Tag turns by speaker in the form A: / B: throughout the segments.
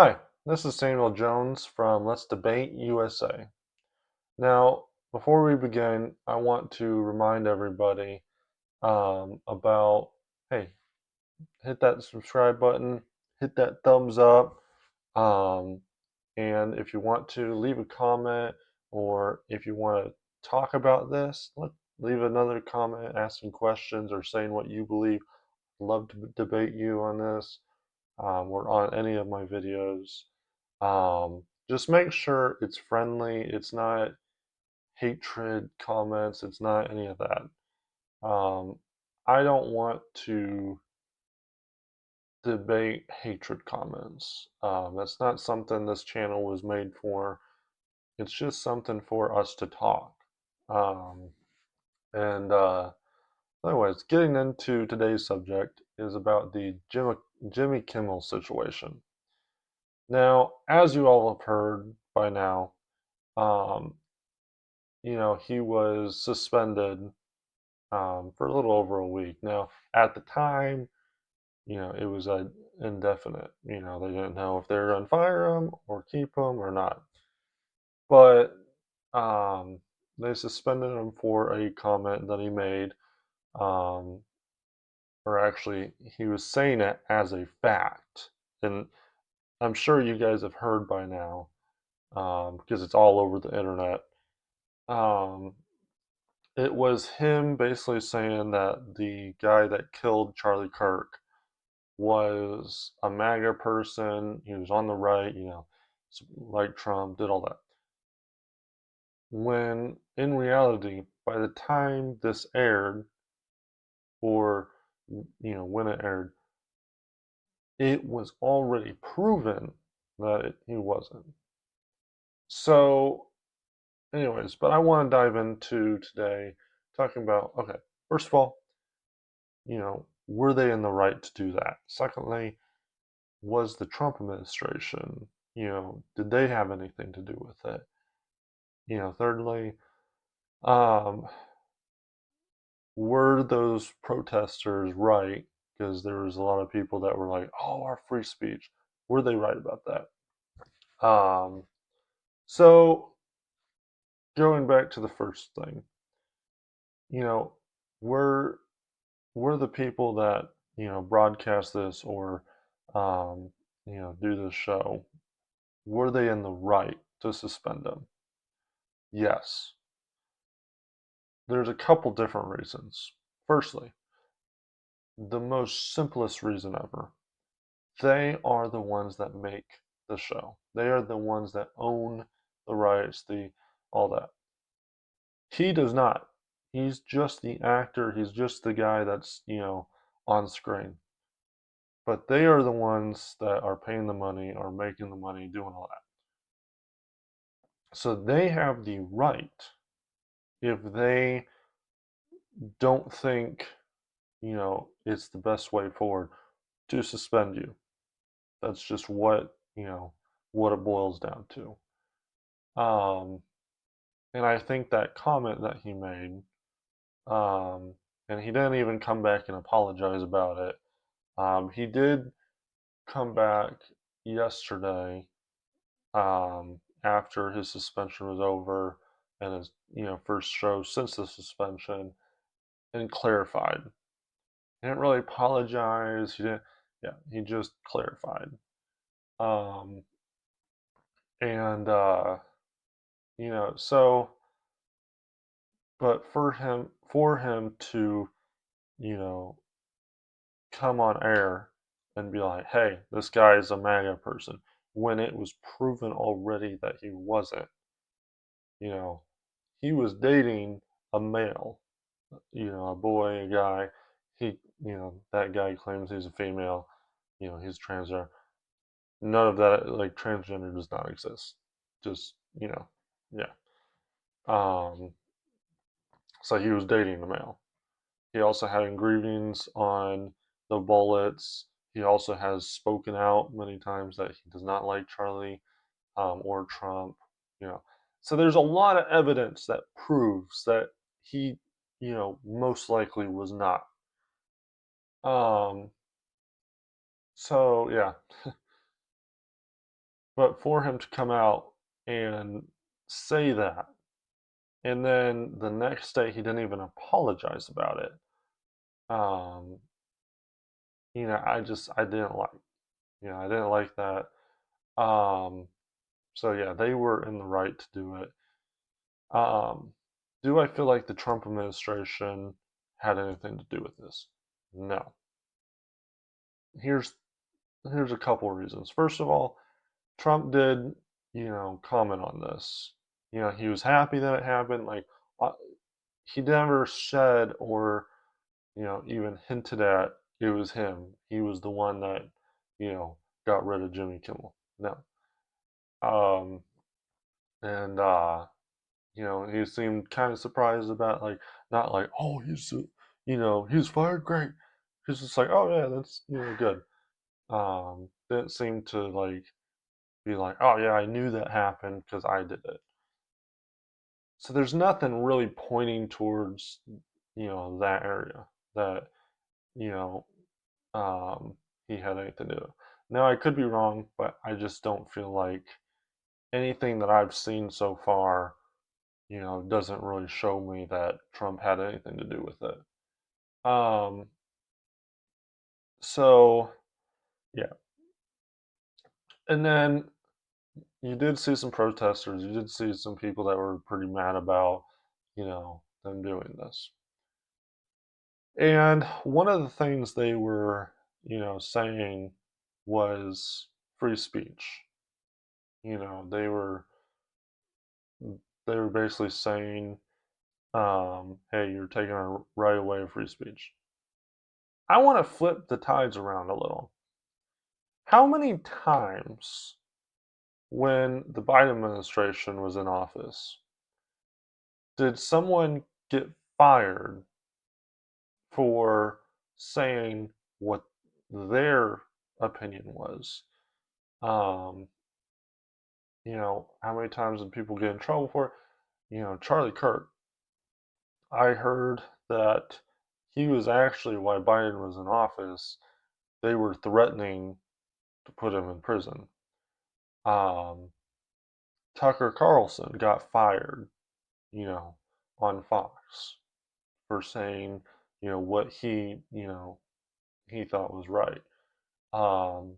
A: Hi, this is Samuel Jones from Let's Debate USA. Now, before we begin, I want to remind everybody about hey, hit that subscribe button, hit that thumbs up, um, and if you want to leave a comment or if you want to talk about this, leave another comment asking questions or saying what you believe. I'd love to debate you on this or on any of my videos. Just make sure it's friendly. It's not hatred comments. It's not any of that. Um, I don't want to debate hatred comments. That's not something this channel was made for. It's just something for us to talk. Um, and anyways, getting into today's subject is about the Jimmy Kimmel situation. Now, as you all have heard by now, um, he was suspended for a little over a week. Now, at the time, it was indefinite. They didn't know if they were going to fire him or keep him or not. But um, they suspended him for a comment that he made, um, or actually, he was saying it as a fact. And I'm sure you guys have heard by now because it's all over the internet. Um, it was him basically saying that the guy that killed Charlie Kirk was a MAGA person. He was on the right, like Trump, did all that. When in reality, by the time this aired, or when it aired, it was already proven that he wasn't. So, anyways, but I want to dive into today talking about okay, first of all, were they in the right to do that? Secondly, was the Trump administration, did they have anything to do with it? Thirdly, um, were those protesters right? Because there was a lot of people that were like, "Oh, our free speech." Were they right about that? So going back to the first thing, you know, were were the people that broadcast this or do this show, were they in the right to suspend him? Yes. There's a couple different reasons. Firstly, the most simplest reason ever. They are the ones that make the show. They are the ones that own the rights, the all that. He does not. He's just the actor, he's just the guy that's, on screen. But they are the ones that are paying the money, are making the money, doing all that. So they have the right, if they don't think, it's the best way forward, to suspend you. That's just what it boils down to. Um, and I think that comment that he made, um, and he didn't even come back and apologize about it. He did come back yesterday, after his suspension was over and his first show since the suspension, and clarified. He didn't really apologize. He didn't. Yeah, he just clarified. Um, and but for him to you know come on air and be like, "Hey, this guy is a MAGA person," when it was proven already that he wasn't. You know, he was dating a male, a boy, a guy. That guy claims he's a female. He's transgender. None of that, like transgender, does not exist. Just, yeah. Um, so he was dating a male. He also had engravings on the bullets. He also has spoken out many times that he does not like Charlie or Trump. You know, so there's a lot of evidence that proves that he, most likely was not. Um, so yeah, But for him to come out and say that, and then the next day he didn't even apologize about it. Um, I didn't like, I didn't like that. Um, so yeah, they were in the right to do it. Um, do I feel like the Trump administration had anything to do with this? No. Here's here's a couple reasons. First of all, Trump did, comment on this. He was happy that it happened. Like, uh, he never said or, even hinted at it was him. He was the one that, got rid of Jimmy Kimmel. No. Um, and he seemed kind of surprised about, like, not like, oh, he's fired, great. He's just like, oh yeah, that's good. Didn't seem to like be like, oh yeah, I knew that happened because I did it. So there's nothing really pointing towards, that area that, you know, he had anything to do. Now I could be wrong, but I just don't feel like anything that I've seen so far, doesn't really show me that Trump had anything to do with it. Um, so yeah, and then you did see some protesters. You did see some people that were pretty mad about, them doing this. And one of the things they were, saying was free speech. You know, they were basically saying, "Hey, you're taking our right away of free speech." I want to flip the tides around a little. How many times when the Biden administration was in office did someone get fired for saying what their opinion was? Um, how many times did people get in trouble for it? Charlie Kirk, I heard that he was actually, while Biden was in office, they were threatening to put him in prison. Um, Tucker Carlson got fired, you know, on Fox for saying, what he thought was right. Um,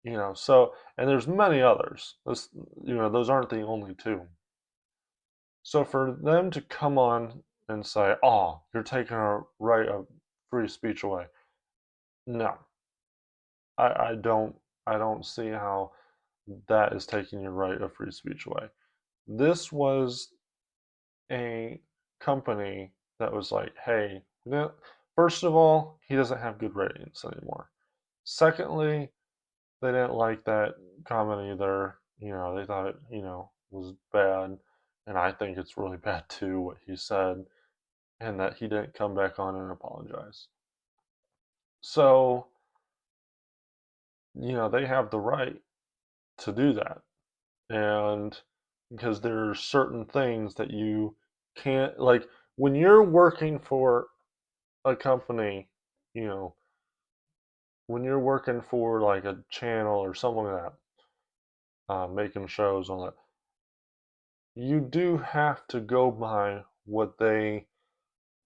A: and there's many others. Those aren't the only two. So for them to come on and say, "Oh, you're taking our right of free speech away," no, I don't. I don't see how that is taking your right of free speech away. This was a company that was like, "Hey, first of all, he doesn't have good ratings anymore. Secondly, they didn't like that comment either. They thought it, was bad, and I think it's really bad too what he said." And that he didn't come back on and apologize. So, they have the right to do that. And because there are certain things that you can't, like, when you're working for a company, you know, when you're working for like a channel or something like that, making shows on it, you do have to go by what they,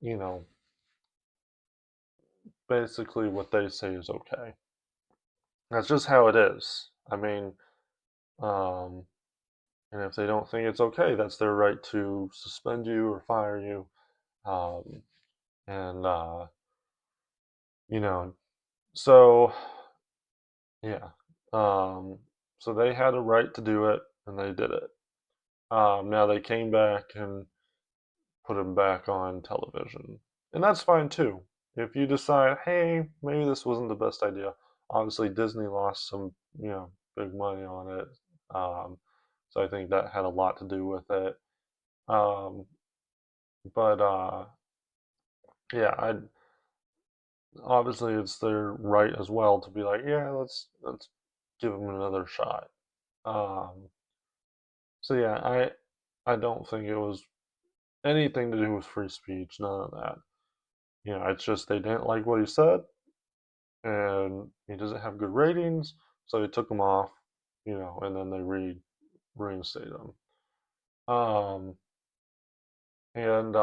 A: you know, basically what they say is okay. That's just how it is. I mean, um, and if they don't think it's okay, that's their right to suspend you or fire you. Um, and, you know, so yeah. Um, so they had a right to do it and they did it. Now they came back and put him back on television. And that's fine too. If you decide, hey, maybe this wasn't the best idea. Obviously, Disney lost some, big money on it. Um, so I think that had a lot to do with it. Um, but yeah, I obviously it's their right as well to be like, yeah, let's give them another shot. Um, so yeah, I don't think it was anything to do with free speech, none of that. It's just they didn't like what he said, and he doesn't have good ratings, so they took him off. and then they reinstate him. Um, and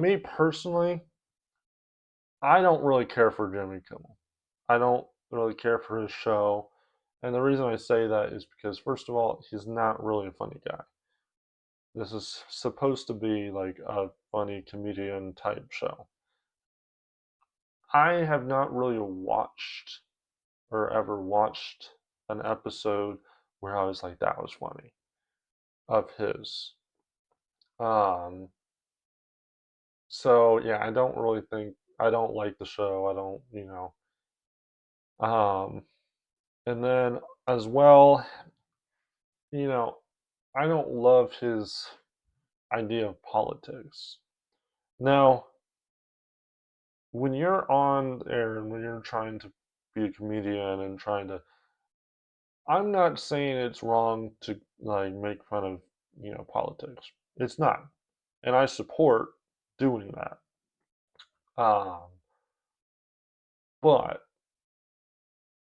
A: me personally, I don't really care for Jimmy Kimmel. I don't really care for his show. And the reason I say that is because, first of all, he's not really a funny guy. This is supposed to be like a funny comedian type show. I have not really watched or ever watched an episode where I was like, that was funny of his. Um, so yeah, I don't like the show. I don't, um, and then as well, you know, I don't love his idea of politics. Now, when you're on air and when you're trying to be a comedian and trying to, I'm not saying it's wrong to like make fun of, politics. It's not. And I support doing that. Um, but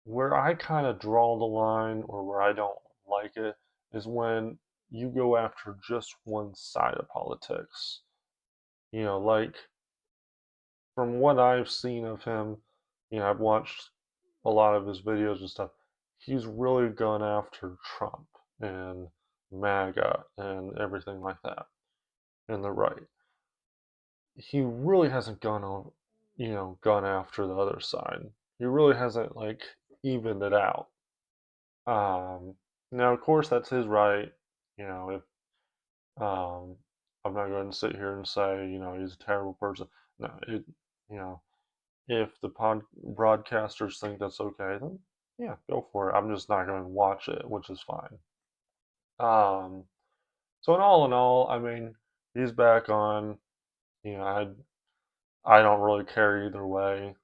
A: where I kind of draw the line or where I don't like it is when you go after just one side of politics. Like from what I've seen of him, I've watched a lot of his videos and stuff. He's really gone after Trump and MAGA and everything like that and the right. He really hasn't gone after the other side. He really hasn't like evened it out. Um, Now, of course, that's his right. If I'm not going to sit here and say, he's a terrible person. No, you know, if the broadcasters think that's okay, then yeah, go for it. I'm just not going to watch it, which is fine. Um, so in all, I mean, he's back on. You know, I don't really care either way.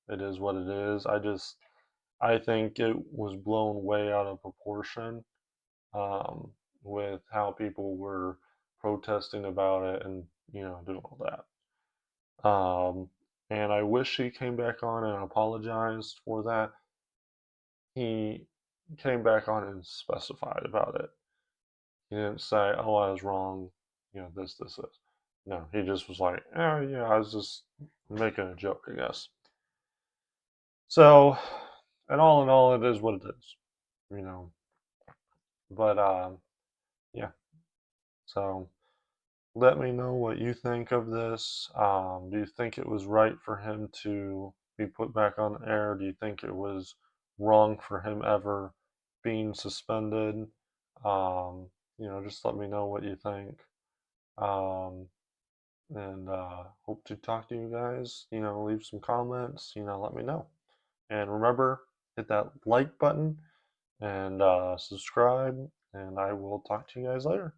A: It is what it is. I think it was blown way out of proportion um, with how people were protesting about it and doing all that. And I wish he came back on and apologized for that. He came back on and specified about it. He didn't say, "Oh, I was wrong," this. No, he just was like, "Oh, yeah, I was just making a joke, I guess." So, and all in all, it is what it is, you know. But yeah. So let me know what you think of this. Do you think it was right for him to be put back on the air? Do you think it was wrong for him ever being suspended? Just let me know what you think. Um, and hope to talk to you guys. Leave some comments. Let me know. And remember, hit that like button and subscribe. And I will talk to you guys later.